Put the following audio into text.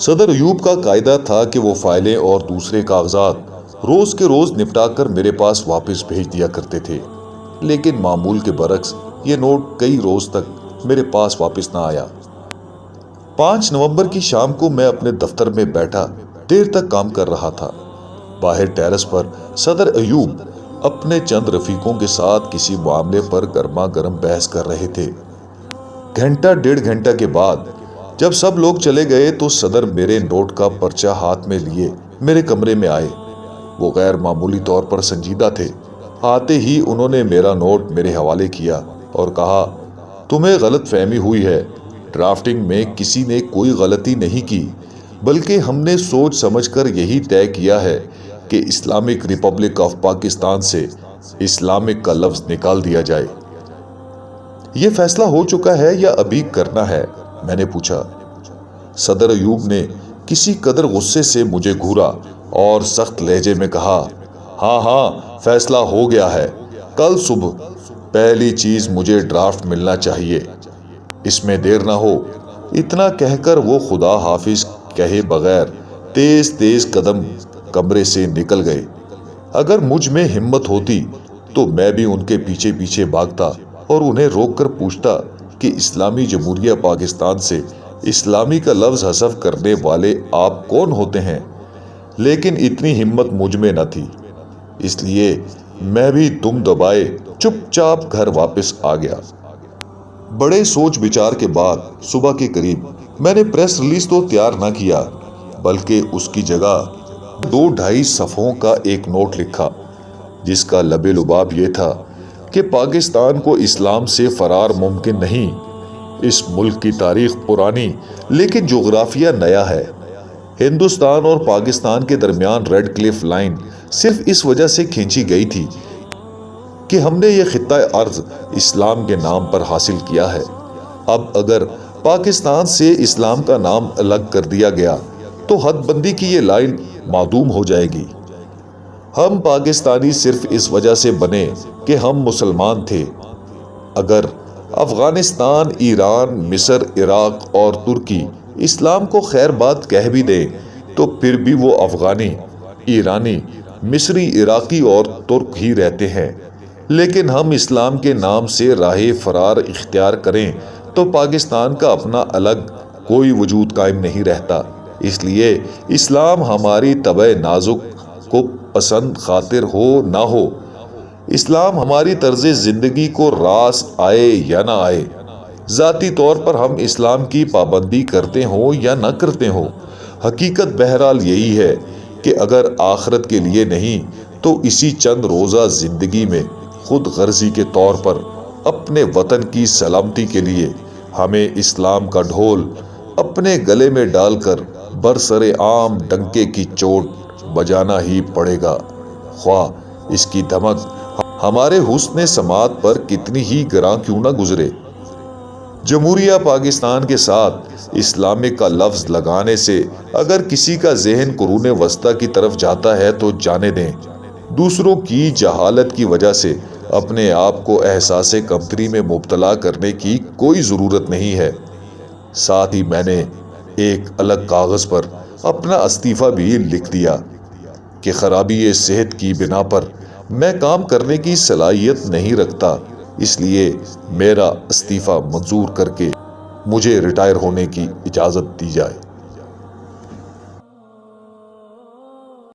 صدر ایوب کا قاعدہ تھا کہ وہ فائلیں اور دوسرے کاغذات روز کے روز نپٹا کر میرے پاس واپس بھیج دیا کرتے تھے، لیکن معمول کے برعکس یہ نوٹ کئی روز تک میرے پاس واپس نہ آیا۔ 5 نومبر کی شام کو میں اپنے دفتر میں بیٹھا دیر تک کام کر رہا تھا۔ باہر ٹیرس پر صدر ایوب اپنے چند رفیقوں کے ساتھ کسی معاملے پر گرما گرم بحث کر رہے تھے۔ گھنٹہ 1.5 کے بعد جب سب لوگ چلے گئے تو صدر میرے نوٹ کا پرچہ ہاتھ میں لیے میرے کمرے میں آئے۔ وہ غیر معمولی طور پر سنجیدہ تھے۔ آتے ہی انہوں نے میرا نوٹ میرے حوالے کیا اور کہا، تمہیں غلط فہمی ہوئی ہے، ڈرافٹنگ میں کسی نے کوئی غلطی نہیں کی، بلکہ ہم نے سوچ سمجھ کر یہی طے کیا ہے کہ اسلامک ریپبلک آف پاکستان سے اسلامک کا لفظ نکال دیا جائے۔ یہ فیصلہ ہو چکا ہے یا ابھی کرنا ہے؟ میں نے پوچھا۔ صدر ایوب نے کسی قدر غصے سے مجھے گھورا اور سخت لہجے میں کہا، ہاں فیصلہ ہو گیا ہے، کل صبح پہلی چیز مجھے ڈرافٹ ملنا چاہیے، اس میں دیر نہ ہو۔ اتنا کہہ کر وہ خدا حافظ کہے بغیر تیز تیز قدم کمرے سے نکل گئے۔ اگر مجھ میں ہمت ہوتی تو میں بھی ان کے پیچھے پیچھے بھاگتا اور انہیں روک کر پوچھتا کہ اسلامی جمہوریہ پاکستان سے اسلامی کا لفظ حذف کرنے والے آپ کون ہوتے ہیں؟ لیکن اتنی ہمت مجھ میں نہ تھی، اس لیے میں بھی دم دبائے چپ چاپ گھر واپس آ گیا۔ بڑے سوچ بچار کے بعد صبح کے قریب میں نے پریس ریلیز تو تیار نہ کیا، بلکہ اس کی جگہ 2-2.5 صفحوں کا ایک نوٹ لکھا، جس کا لب لباب یہ تھا کہ پاکستان کو اسلام سے فرار ممکن نہیں۔ اس ملک کی تاریخ پرانی لیکن جغرافیہ نیا ہے۔ ہندوستان اور پاکستان کے درمیان ریڈ کلف لائن صرف اس وجہ سے کھینچی گئی تھی کہ ہم نے یہ خطہ ارض اسلام کے نام پر حاصل کیا ہے۔ اب اگر پاکستان سے اسلام کا نام الگ کر دیا گیا تو حد بندی کی یہ لائن معدوم ہو جائے گی۔ ہم پاکستانی صرف اس وجہ سے بنے کہ ہم مسلمان تھے۔ اگر افغانستان، ایران، مصر، عراق اور ترکی اسلام کو خیر بات کہہ بھی دیں تو پھر بھی وہ افغانی، ایرانی، مصری، عراقی اور ترک ہی رہتے ہیں۔ لیکن ہم اسلام کے نام سے راہ فرار اختیار کریں تو پاکستان کا اپنا الگ کوئی وجود قائم نہیں رہتا۔ اس لیے اسلام ہماری طبع نازک کو پسند خاطر ہو نہ ہو، اسلام ہماری طرز زندگی کو راس آئے یا نہ آئے، ذاتی طور پر ہم اسلام کی پابندی کرتے ہوں یا نہ کرتے ہوں، حقیقت بہرحال یہی ہے کہ اگر آخرت کے لیے نہیں تو اسی چند روزہ زندگی میں خود غرضی کے طور پر اپنے وطن کی سلامتی کے لیے ہمیں اسلام کا ڈھول اپنے گلے میں ڈال کر برسر عام ڈنکے کی چوٹ بجانا ہی پڑے گا، خواہ اس کی دھمک ہمارے حسن سماعت پر کتنی ہی گراں کیوں نہ گزرے۔ جمہوریہ پاکستان کے ساتھ اسلامک کا لفظ لگانے سے اگر کسی کا ذہن قرون وسطیٰ کی طرف جاتا ہے تو جانے دیں۔ دوسروں کی جہالت کی وجہ سے اپنے آپ کو احساس کمتری میں مبتلا کرنے کی کوئی ضرورت نہیں ہے۔ ساتھ ہی میں نے ایک الگ کاغذ پر اپنا استعفیٰ بھی لکھ دیا کہ خرابی صحت کی بنا پر میں کام کرنے کی صلاحیت نہیں رکھتا، اس لیے میرا استعفیٰ منظور کر کے مجھے ریٹائر ہونے کی اجازت دی جائے۔